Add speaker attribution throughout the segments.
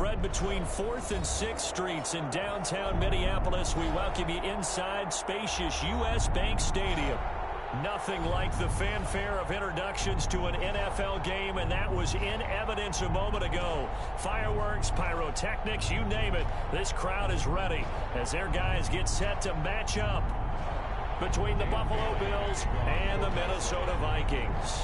Speaker 1: spread between 4th and 6th Streets in downtown Minneapolis. We welcome you inside spacious U.S. Bank Stadium. Nothing like the fanfare of introductions to an NFL game, and that was in evidence a moment ago. Fireworks, pyrotechnics, you name it. This crowd is ready as their guys get set to match up between the Buffalo Bills and the Minnesota Vikings.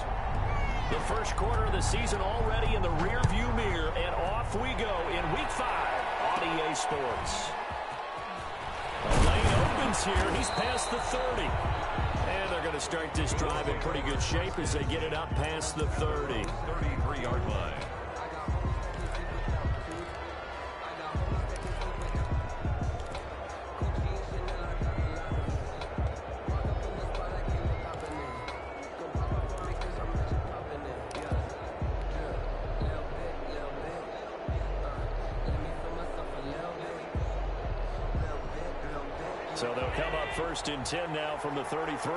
Speaker 1: The first quarter of the season already in the rearview mirror, and off we go in Week 5 on EA Sports. The lane opens here. He's past the 30. And they're going to start this drive in pretty good shape as they get it up past the 30. 33-yard line. So they'll come up 1st and 10 now from the 33.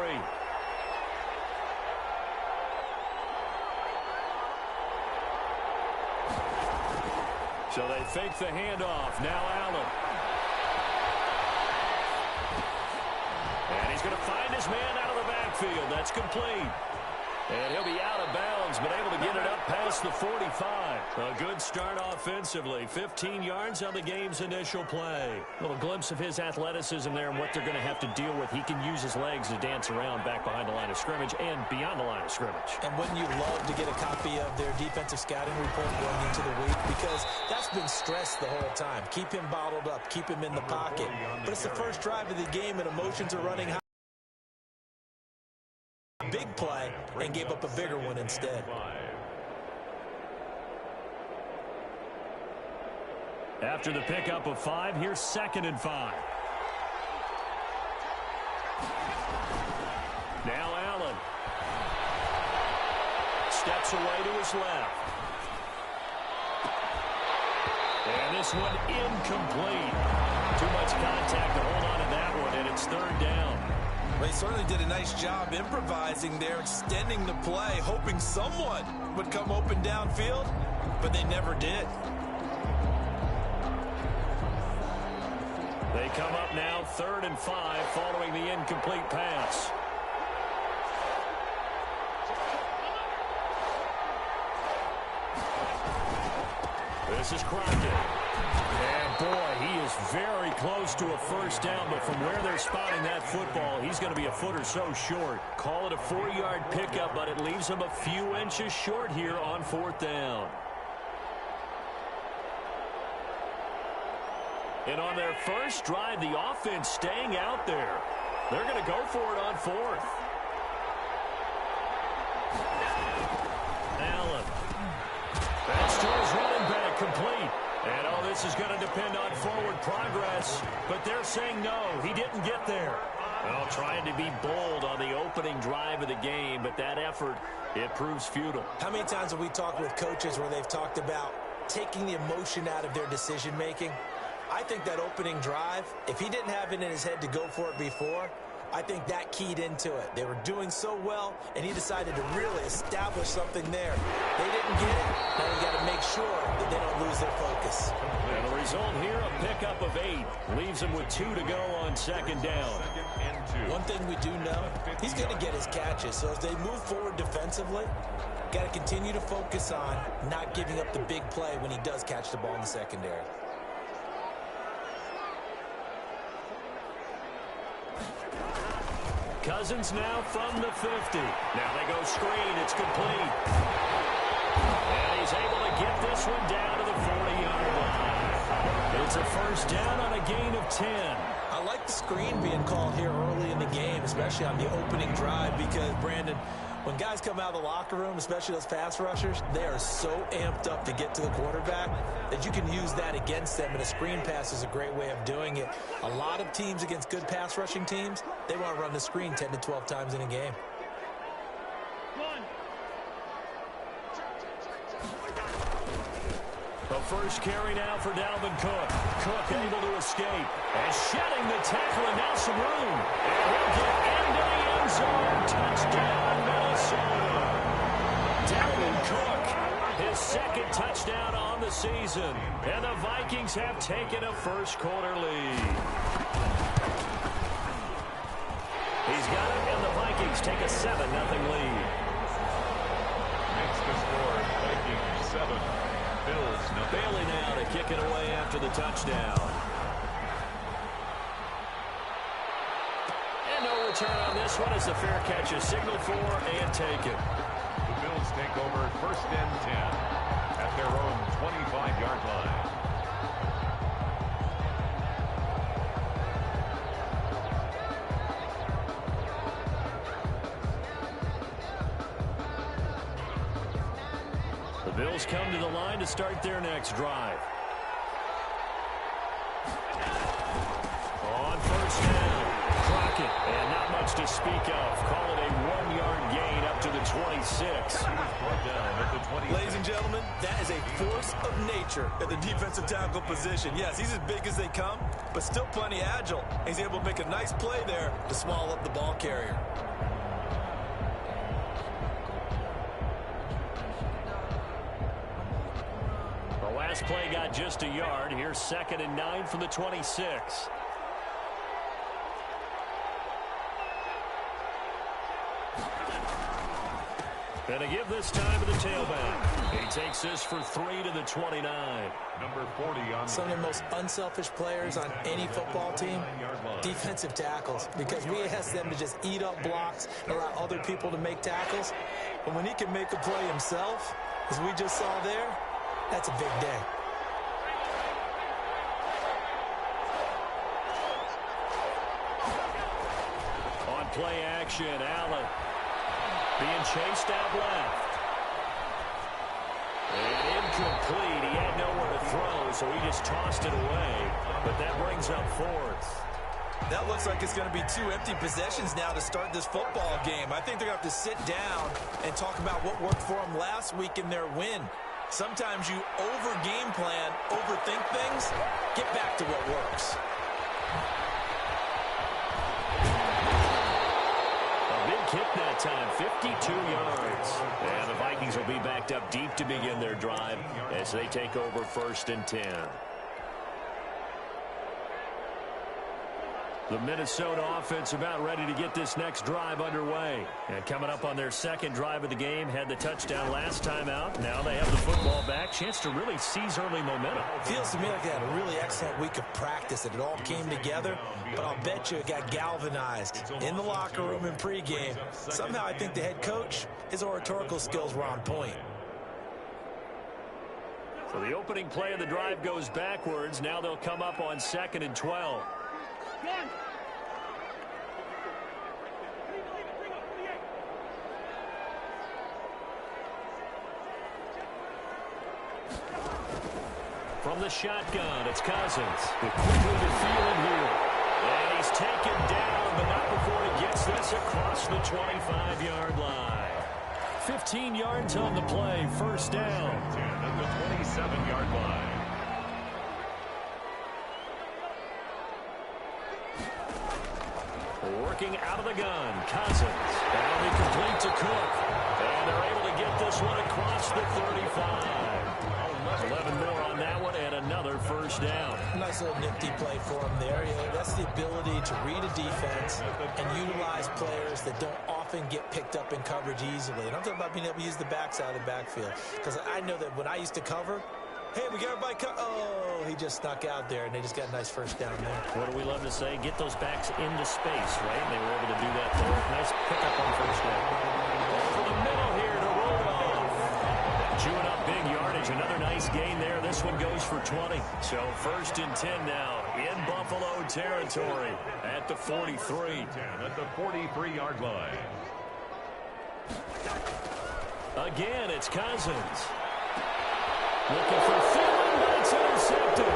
Speaker 1: So they fake the handoff. Now Allen. And he's going to find his man out of the backfield. That's complete. And he'll be out of bounds, but able to get it up past the 45. A good start offensively. 15 yards on the game's initial play. A little glimpse of his athleticism there and what they're going to have to deal with. He can use his legs to dance around back behind the line of scrimmage and beyond the line of scrimmage.
Speaker 2: And wouldn't you love to get a copy of their defensive scouting report going into the week? Because that's been stressed the whole time. Keep him bottled up. Keep him in the pocket. But it's the first drive of the game and emotions are running high. Big play and gave up a bigger one instead.
Speaker 1: After the pickup of 5, here's 2nd and 5. Now Allen. Steps away to his left. And this one incomplete. Too much contact to hold on to that one, and it's 3rd down.
Speaker 2: They certainly did a nice job improvising there, extending the play, hoping someone would come open downfield, but they never did.
Speaker 1: They come up now 3rd and 5 following the incomplete pass. This is Crockett. And boy, he is very close to a 1st down, but from where they're spotting that football, he's going to be a foot or so short. Call it a 4-yard pickup, but it leaves him a few inches short here on 4th down. And on their first drive, the offense staying out there. They're going to go for it on 4th. Allen. That's to his running back, complete. And, oh, this is going to depend on forward progress. But they're saying no, he didn't get there. Well, trying to be bold on the opening drive of the game, but that effort, it proves futile.
Speaker 2: How many times have we talked with coaches where they've talked about taking the emotion out of their decision-making? I think that opening drive, if he didn't have it in his head to go for it before, I think that keyed into it. They were doing so well, and he decided to really establish something there. They didn't get it. Now you got to make sure that they don't lose their focus.
Speaker 1: And the result here, a pickup of 8. Leaves him with 2 to go on 2nd down.
Speaker 2: One thing we do know, he's going to get his catches. So as they move forward defensively, got to continue to focus on not giving up the big play when he does catch the ball in the secondary.
Speaker 1: Cousins now from the 50. Now they go screen. It's complete. And he's able to get this one down to the 40-yard line. It's a 1st down on a gain of 10.
Speaker 2: I like the screen being called here early in the game, especially on the opening drive, because, Brandon, when guys come out of the locker room, especially those pass rushers, they are so amped up to get to the quarterback that you can use that against them, and a screen pass is a great way of doing it. A lot of teams against good pass rushing teams, they want to run the screen 10 to 12 times in a game.
Speaker 1: The first carry now for Dalvin Cook. Cook able to escape. And shedding the tackle, and now some room. And he'll get into the end zone. Touchdown, Minnesota. Dalvin Cook. His second touchdown on the season. And the Vikings have taken a first-quarter lead. He's got it, and the Vikings take a 7-0 lead.
Speaker 3: Makes the score Vikings 7, Bills 0.
Speaker 1: Bailey now to kick it away after the touchdown. And no return on this one as the fair catch is signaled for and taken.
Speaker 3: The Bills take over first and 10 at their own 25-yard line.
Speaker 1: The Bills come to the line to start their next drive. On first down, Crockett, and not much to speak of. Call it a 1-yard gain up to the 26.
Speaker 2: Ladies and gentlemen, that is a force of nature at the defensive tackle position. Yes, he's as big as they come, but still plenty agile. He's able to make a nice play there to swallow up the ball carrier.
Speaker 1: The last play got just a yard. Here's 2nd and 9 from the 26. And a give this time to the tailback. He takes this for 3 to the 29.
Speaker 3: Number 40 on
Speaker 2: some of the most unselfish players on any football team, defensive tackles, because we ask them to just eat up blocks and allow other people to make tackles. But when he can make a play himself, as we just saw there, that's a big day.
Speaker 1: On play action, Allen being chased out left. And incomplete. He had nowhere to throw, so he just tossed it away. But that brings up 4th.
Speaker 2: That looks like it's going to be 2 empty possessions now to start this football game. I think they're going to have to sit down and talk about what worked for them last week in their win. Sometimes you over-game plan, overthink things, get back to what works.
Speaker 1: A big kick that time, 52 yards. And the Vikings will be backed up deep to begin their drive as they take over 1st and 10. The Minnesota offense about ready to get this next drive underway. And coming up on their 2nd drive of the game, had the touchdown last time out. Now they have the football back. Chance to really seize early momentum.
Speaker 2: Feels to me like they had a really excellent week of practice. It all came together, but I'll bet you it got galvanized in the locker room in pregame. Somehow I think the head coach, his oratorical skills were on point.
Speaker 1: So the opening play of the drive goes backwards. Now they'll come up on 2nd and 12. From the shotgun, it's Cousins. With quick moving field here. And he's taken down, but not before he gets this across the 25-yard line. 15 yards on the play, first down.
Speaker 3: At the 27-yard line.
Speaker 1: Working out of the gun, Cousins. That'll be complete to Cook. And they're able to get this one across the 35. 11 more on that one, and another first down.
Speaker 2: Nice little nifty play for him there. You know, that's the ability to read a defense and utilize players that don't often get picked up in coverage easily. And I'm talking about being able to use the backside of the backfield. Because I know that when I used to cover, hey, we got everybody oh, he just snuck out there, and they just got a nice first down there.
Speaker 1: What do we love to say? Get those backs into space, right? And they were able to do that there. Nice pickup on first down. Over the middle here to Rudolph. Chewing up big yardage. Another nice gain there. This one goes for 20. So 1st and 10 now in Buffalo territory at the 43.
Speaker 3: At the 43-yard line.
Speaker 1: Again, it's Cousins. Looking for Thielen, but it's intercepted.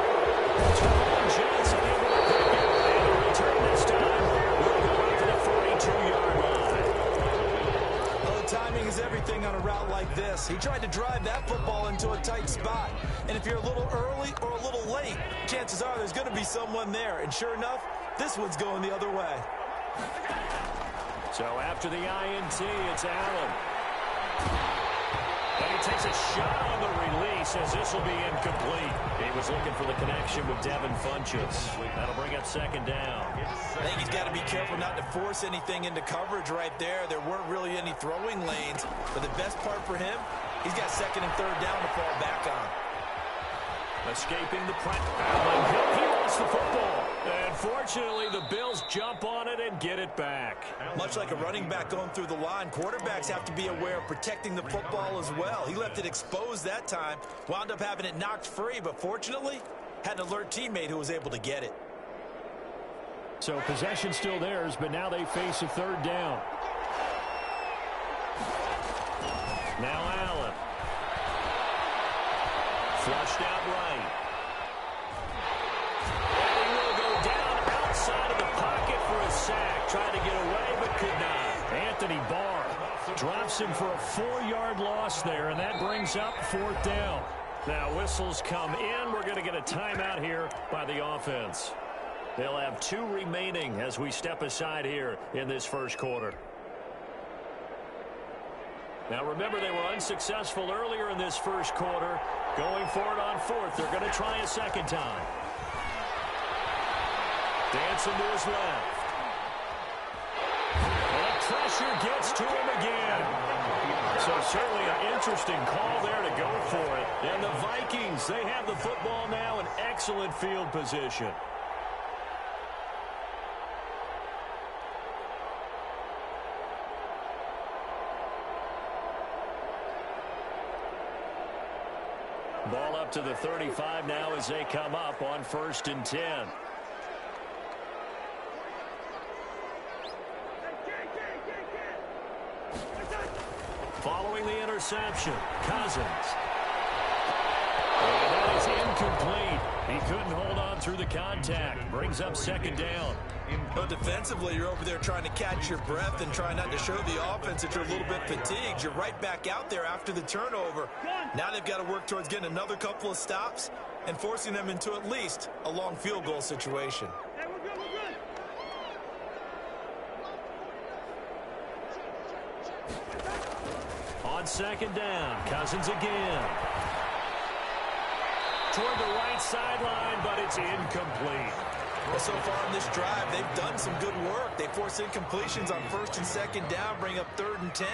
Speaker 1: Jerome Johnson able to pick it. And a return this time will go out to the 42-yard line.
Speaker 2: Well, the timing is everything on a route like this. He tried to drive that football into a tight spot. And if you're a little early or a little late, chances are there's going to be someone there. And sure enough, this one's going the other way.
Speaker 1: So after the INT, it's Allen. And he takes a shot on the release as this will be incomplete. He was looking for the connection with Devin Funchess. That'll bring up second down.
Speaker 2: I think he's got to be careful not to force anything into coverage right there. There weren't really any throwing lanes, but the best part for him, he's got second and third down to fall back on.
Speaker 1: Escaping the press. Allen Hill, he lost the football. And fortunately, the Bills jump on it and get it back.
Speaker 2: Much like a running back going through the line, quarterbacks have to be aware of protecting the football as well. He left it exposed that time, wound up having it knocked free, but fortunately, had an alert teammate who was able to get it.
Speaker 1: So possession still theirs, but now they face a third down. Now Allen. Flushed out right. And he will go down outside of the pocket for a sack. Tried to get away, but could not. Anthony Barr drops him for a 4-yard loss there, and that brings up fourth down. Now whistles come in. We're going to get a timeout here by the offense. They'll have 2 remaining as we step aside here in this first quarter. Now remember, they were unsuccessful earlier in this first quarter. Going for it on fourth. They're going to try a second time. Dancing to his left. And pressure gets to him again. So certainly an interesting call there to go for it. And the Vikings, they have the football now in excellent field position. Ball up to the 35 now as they come up on 1st and 10. Following the interception, Cousins. And that is incomplete. He couldn't hold on through the contact. Brings up second down.
Speaker 2: But defensively, you're over there trying to catch your breath and try not to show the offense that you're a little bit fatigued. You're right back out there after the turnover. Now they've got to work towards getting another couple of stops and forcing them into at least a long field goal situation.
Speaker 1: On second down, Cousins again. Toward the right sideline, but it's incomplete.
Speaker 2: Well, so far in this drive, they've done some good work. They force incompletions on 1st and 2nd down, bring up 3rd and 10.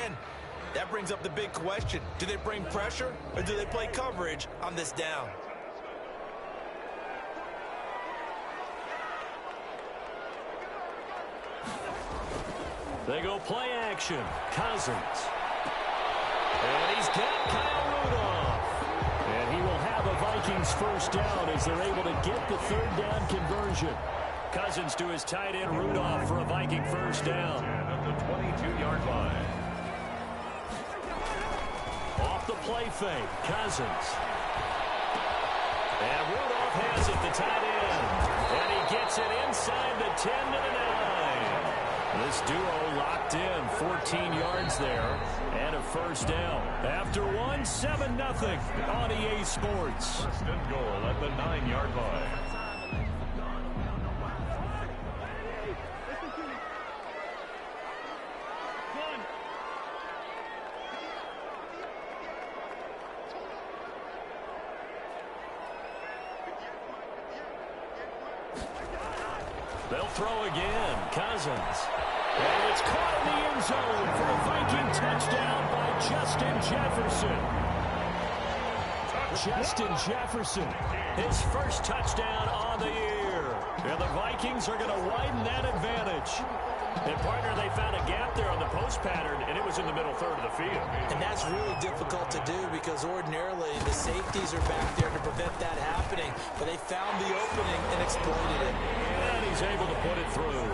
Speaker 2: That brings up the big question. Do they bring pressure or do they play coverage on this down?
Speaker 1: They go play action. Cousins. And he's got Kyle Rudolph. And he will have a Vikings first down as they're able to get the 3rd down conversion. Cousins to his tight end Rudolph for a Viking first down.
Speaker 3: At the 22-yard line.
Speaker 1: Off the play fake, Cousins. And Rudolph has it, the tight end. And he gets it inside the 10 to the 9. This duo locked in, 14 yards there, and a first down. After one, 7-0 on EA Sports.
Speaker 3: First and goal at the 9-yard line.
Speaker 1: They'll throw again. Cousins. And it's caught in the end zone for a Viking touchdown by Justin Jefferson. Justin Jefferson, his first touchdown on the year. And the Vikings are going to widen that advantage. And, partner, they found a gap there on the post pattern, and it was in the middle third of the field.
Speaker 2: And that's really difficult to do because ordinarily the safeties are back there to prevent that happening. But they found the opening and exploited it.
Speaker 1: And he's able to put it through.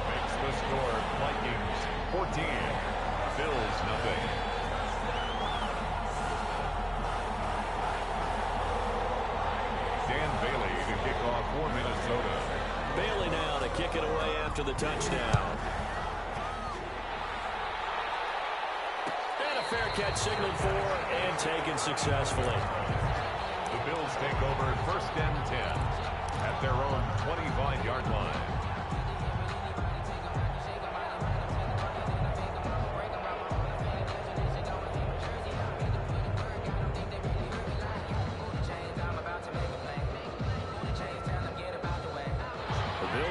Speaker 3: Makes the score Vikings 14, Bills nothing. Dan Bailey to kick off for Minnesota.
Speaker 1: Bailey now to kick it away after the touchdown. And a fair catch signaled for and taken successfully.
Speaker 3: The Bills take over 1st and 10 at their own 25-yard line.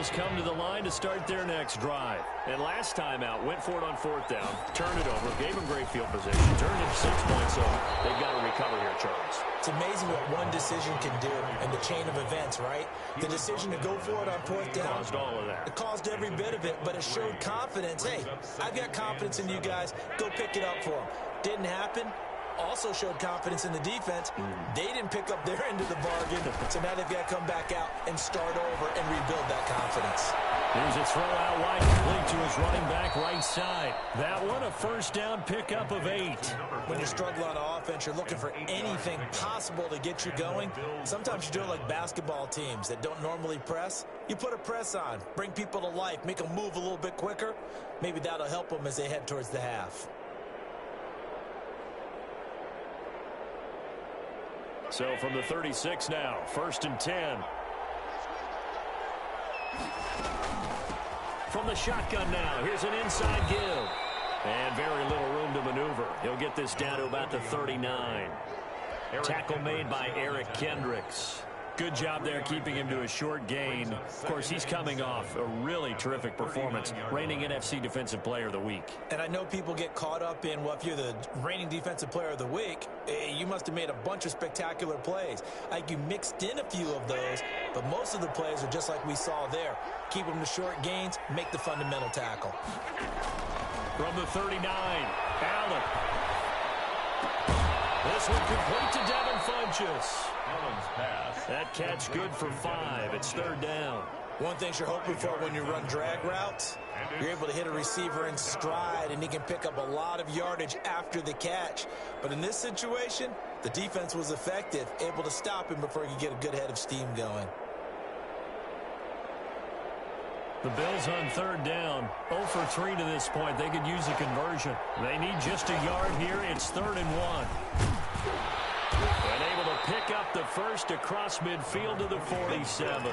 Speaker 1: Bills come to the line to start their next drive. And last time out, went for it on 4th down, turned it over, gave them great field position, turned it 6 points over. They've got to recover here, Charles.
Speaker 2: It's amazing what one decision can do in the chain of events, right? The decision to go for it on 4th down.
Speaker 1: Caused all of that.
Speaker 2: It caused every bit of it, but it showed confidence. Hey, I've got confidence in you guys. Go pick it up for them. Didn't happen. Also showed confidence in the defense. They didn't pick up their end of the bargain, so now they've got to come back out and start over and rebuild that confidence.
Speaker 1: Here's a throw out wide, complete to his running back right side. That one, a 1st down pickup of 8.
Speaker 2: When you struggle on offense, you're looking for anything possible to get you going. Sometimes you do it like basketball teams that don't normally press. You put a press on, bring people to life, make them move a little bit quicker. Maybe that'll help them as they head towards the half.
Speaker 1: So from the 36 now, 1st and 10. From the shotgun now, here's an inside give. And very little room to maneuver. He'll get this down to about the 39. Tackle made by Eric Kendricks. Good job there keeping him to a short gain. Of course, he's coming off a really terrific performance, reigning NFC Defensive Player of the Week.
Speaker 2: And I know people get caught up in, well, if you're the reigning Defensive Player of the Week, you must have made a bunch of spectacular plays. Like you mixed in a few of those, but most of the plays are just like we saw there. Keep them to short gains, make the fundamental tackle.
Speaker 1: From the 39, Allen. This one complete to Devin Funchess. That catch good for 5. It's 3rd down.
Speaker 2: One thing you're hoping for when you run drag routes, you're able to hit a receiver in stride, and he can pick up a lot of yardage after the catch. But in this situation, the defense was effective, able to stop him before he could get a good head of steam going.
Speaker 1: The Bills on 3rd down, 0 for 3 to this point. They could use a conversion. They need just a yard here. It's 3rd and 1. And able to pick up the first across midfield to the 47.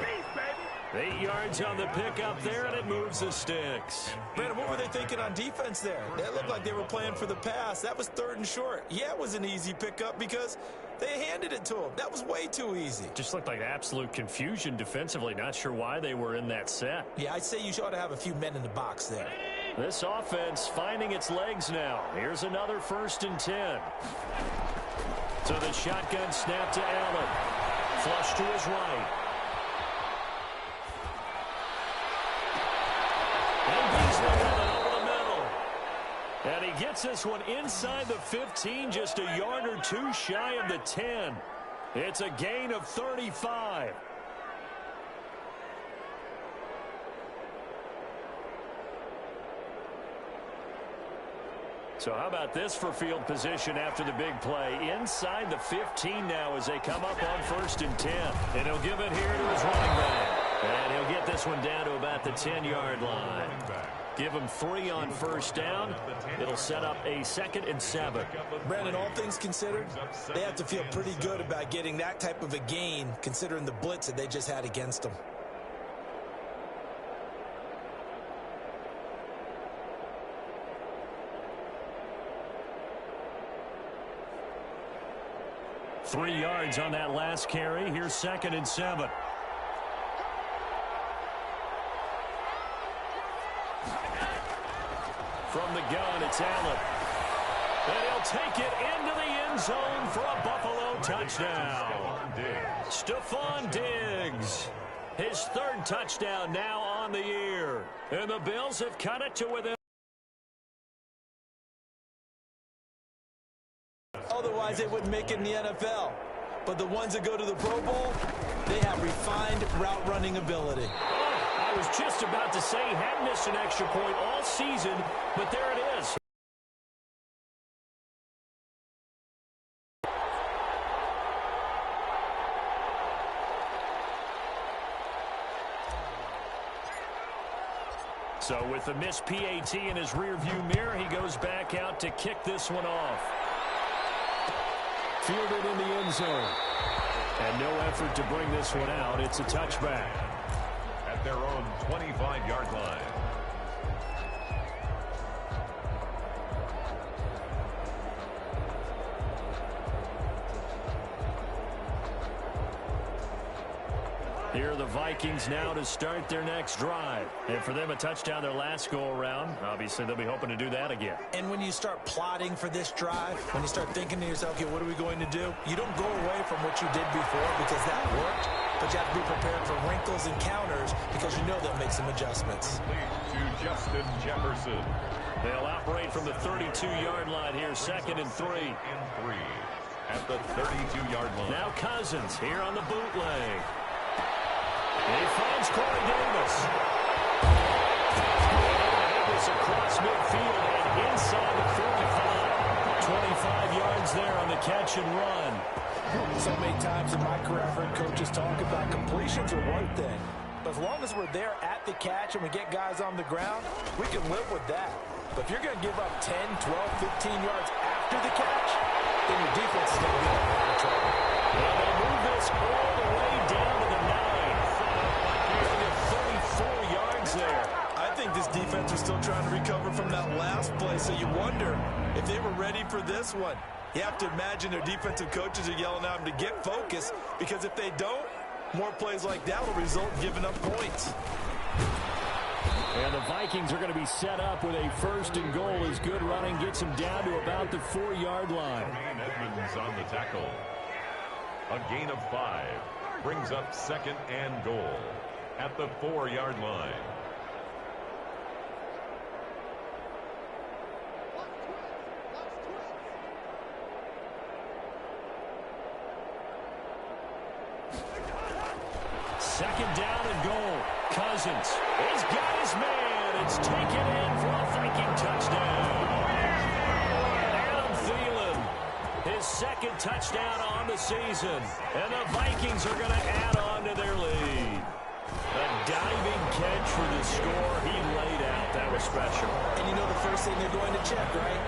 Speaker 1: 8 yards on the pickup there, and it moves the sticks.
Speaker 2: Brandon, what were they thinking on defense there? It looked like they were playing for the pass. That was 3rd and short. Yeah, it was an easy pickup because they handed it to him. That was way too easy.
Speaker 1: Just looked like absolute confusion defensively. Not sure why they were in that set.
Speaker 2: Yeah, I'd say you ought to have a few men in the box there.
Speaker 1: This offense finding its legs now. Here's another 1st and 10. So the shotgun snap to Allen. Flush to his right. And Beasley coming over the middle. And he gets this one inside the 15, just a yard or 2 shy of the 10. It's a gain of 35. So how about this for field position after the big play? Inside the 15 now as they come up on 1st and 10. And he'll give it here to his running back. And he'll get this one down to about the 10-yard line. Give him 3 on 1st down. It'll set up a 2nd and 7.
Speaker 2: Brandon, all things considered, they have to feel pretty good about getting that type of a gain considering the blitz that they just had against them.
Speaker 1: Three yards on that last carry. Here's 2nd and 7. From the gun, it's Allen. And he'll take it into the end zone for a Buffalo touchdown. Stephon Diggs. His 3rd touchdown now on the year. And the Bills have cut it to within.
Speaker 2: Otherwise, they wouldn't make it in the NFL. But the ones that go to the Pro Bowl, they have refined route running ability.
Speaker 1: I was just about to say he hadn't missed an extra point all season, but there it is. So with the missed PAT in his rearview mirror, he goes back out to kick this one off. Fielded in the end zone. And no effort to bring this one out. It's a touchback.
Speaker 3: At their own 25-yard line.
Speaker 1: Here the Vikings now to start their next drive. And for them, a touchdown their last go-around. Obviously, they'll be hoping to do that again.
Speaker 2: And when you start plotting for this drive, when you start thinking to yourself, okay, what are we going to do? You don't go away from what you did before because that worked, but you have to be prepared for wrinkles and counters because you know they'll make some adjustments.
Speaker 3: To Justin Jefferson.
Speaker 1: They'll operate from the 32-yard line here, 2nd and 3.
Speaker 3: At the 32-yard line.
Speaker 1: Now Cousins here on the bootleg. He finds Corey Davis. Davis across midfield and inside the 45. 25 yards there on the catch and run.
Speaker 2: So many times in my career, I've heard coaches talk about completions are one thing. But as long as we're there at the catch and we get guys on the ground, we can live with that. But if you're going to give up 10, 12, 15 yards after the catch, then your defense is going to be in a lot of trouble.
Speaker 1: And they'll move this all the way down to the 9. 34 yards there.
Speaker 2: I think this defense is still trying to recover from that last play, so you wonder if they were ready for this one. You have to imagine their defensive coaches are yelling at them to get focused, because if they don't, more plays like that will result in giving up points.
Speaker 1: And the Vikings are going to be set up with a 1st and goal as good running gets them down to about the 4-yard line.
Speaker 3: Edmonds on the tackle. A gain of 5 brings up 2nd and goal at the 4-yard line.
Speaker 1: Second down and goal. Cousins. He's got his man. It's taken in for a Viking touchdown. Adam Thielen, his 2nd touchdown on the season. And the Vikings are going to add on to their lead. A diving catch for the score. He laid out. That was special.
Speaker 2: And you know the first thing they're going to check, right?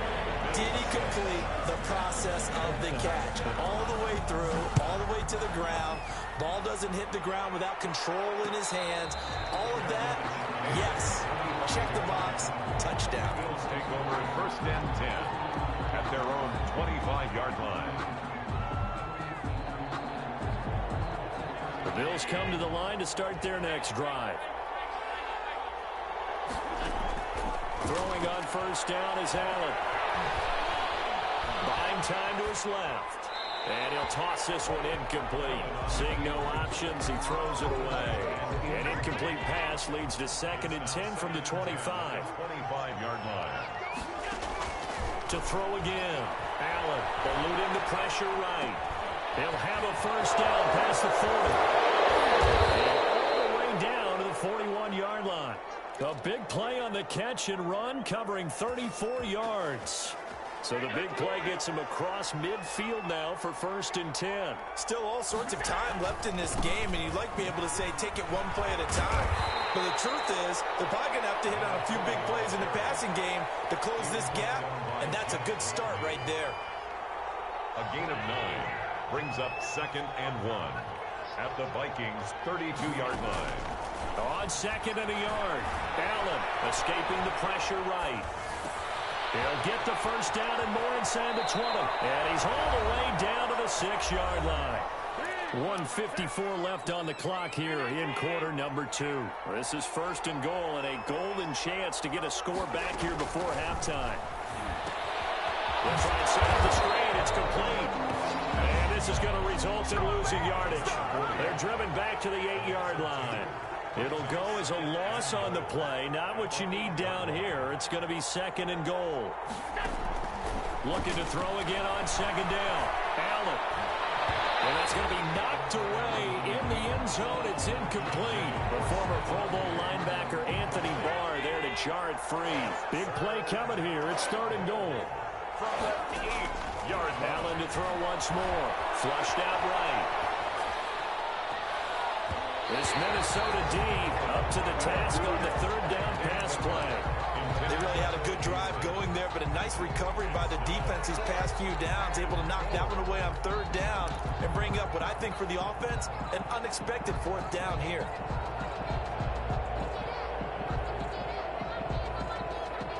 Speaker 2: Did he complete the process of the catch? All the way through, all the way to the ground. Ball doesn't hit the ground without control in his hands. All of that, yes. Check the box, touchdown.
Speaker 3: Bills take over 1st and 10 at their own 25-yard line.
Speaker 1: The Bills come to the line to start their next drive. Throwing on 1st down is Allen. Buying time to his left. And he'll toss this one incomplete. Seeing no options, he throws it away. An incomplete pass leads to 2nd and 10 from the 25.
Speaker 3: 25-yard line.
Speaker 1: To throw again. Allen eluding the pressure right. He'll have a 1st down past the 40. And all the way down to the 41-yard line. A big play on the catch and run, covering 34 yards. So the big play gets him across midfield now for 1st and 10.
Speaker 2: Still all sorts of time left in this game, and you'd like to be able to say take it one play at a time. But the truth is, they're probably going to have to hit on a few big plays in the passing game to close this gap, and that's a good start right there.
Speaker 3: A gain of 9 brings up 2nd and 1 at the Vikings' 32-yard line.
Speaker 1: On 2nd and a yard. Allen escaping the pressure right. He'll get the 1st down and more inside the 20. And he's all the way down to the 6-yard line. 1:54 left on the clock here in quarter number 2. This is 1st and goal and a golden chance to get a score back here before halftime. They'll try and set up the screen. It's complete. And this is going to result in losing yardage. They're driven back to the 8-yard line. It'll go as a loss on the play. Not what you need down here. It's going to be 2nd and goal. Looking to throw again on 2nd down. Allen. And that's going to be knocked away in the end zone. It's incomplete. The former Pro Bowl linebacker Anthony Barr there to jar it free. Big play coming here. It's 3rd and goal.
Speaker 3: From the 8-yard line.
Speaker 1: Allen to throw once more. Flushed out right. This Minnesota D up to the task on the 3rd down pass play.
Speaker 2: They really had a good drive going there, but a nice recovery by the defense these past few downs, able to knock that one away on 3rd down and bring up what I think for the offense, an unexpected 4th down here.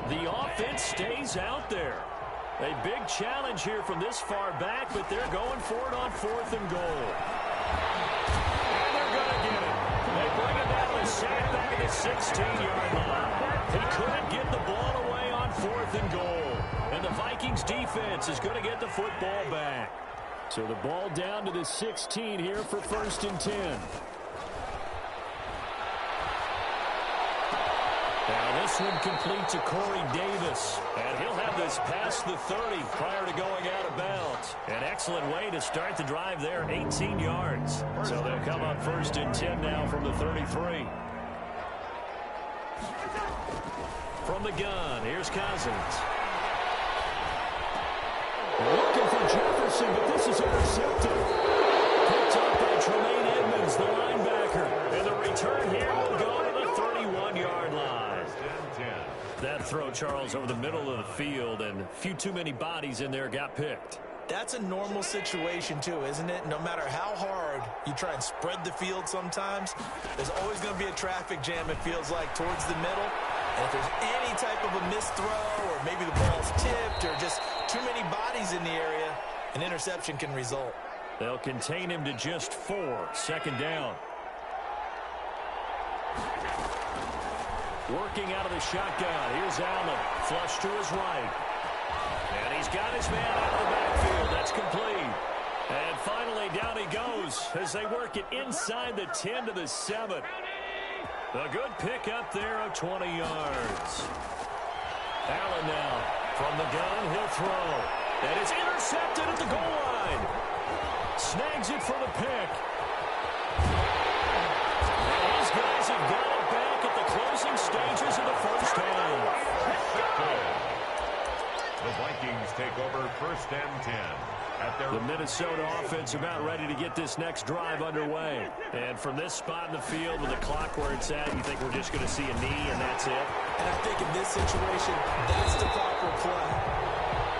Speaker 1: The offense stays out there. A big challenge here from this far back, but they're going for it on 4th and goal. And they're going to get it. 16-yard line. He couldn't get the ball away on 4th and goal. And the Vikings defense is going to get the football back. So the ball down to the 16 here for 1st and 10. Now this one complete to Corey Davis. And he'll have this past the 30 prior to going out of bounds. An excellent way to start the drive there, 18 yards. So they'll come up 1st and 10 now from the 33. From the gun, here's Cousins. Looking for Jefferson, but this is intercepted. Picked up by Tremaine Edmonds, the linebacker. And the return here will go to the 31-yard line. That throw, Charles, over the middle of the field, and a few too many bodies in there got picked.
Speaker 2: That's a normal situation, too, isn't it? No matter how hard you try and spread the field sometimes, there's always going to be a traffic jam, it feels like, towards the middle. And if there's any type of a missed throw or maybe the ball's tipped or just too many bodies in the area, an interception can result.
Speaker 1: They'll contain him to just 4. 2nd down. Working out of the shotgun. Here's Allen. Flush to his right. And he's got his man out of the backfield. That's complete. And finally, down he goes as they work it inside the 10 to the 7. A good pickup there of 20 yards. Allen now from the gun. He'll throw. And it's intercepted at the goal line. Snags it for the pick. And these guys have got it back at the closing stages of the first half.
Speaker 3: The Vikings take over 1st and 10.
Speaker 1: The Minnesota offense about ready to get this next drive underway. And from this spot in the field with the clock where it's at, you think we're just going to see a knee and that's it?
Speaker 2: And I think in this situation, that's the proper play.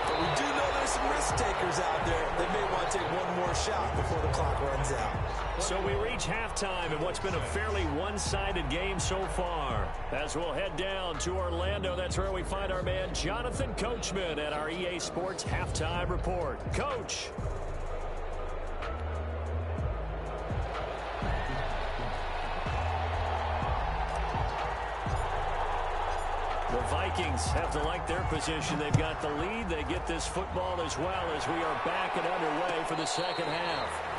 Speaker 2: But we do know there's some risk takers out there. They may want to take one more shot before the clock runs out.
Speaker 1: So we reach halftime in what's been a fairly one-sided game so far. As we'll head down to Orlando, that's where we find our man Jonathan Coachman at our EA Sports Halftime Report. Coach. The Vikings have to like their position. They've got the lead. They get this football as well as we are back and underway for the second half.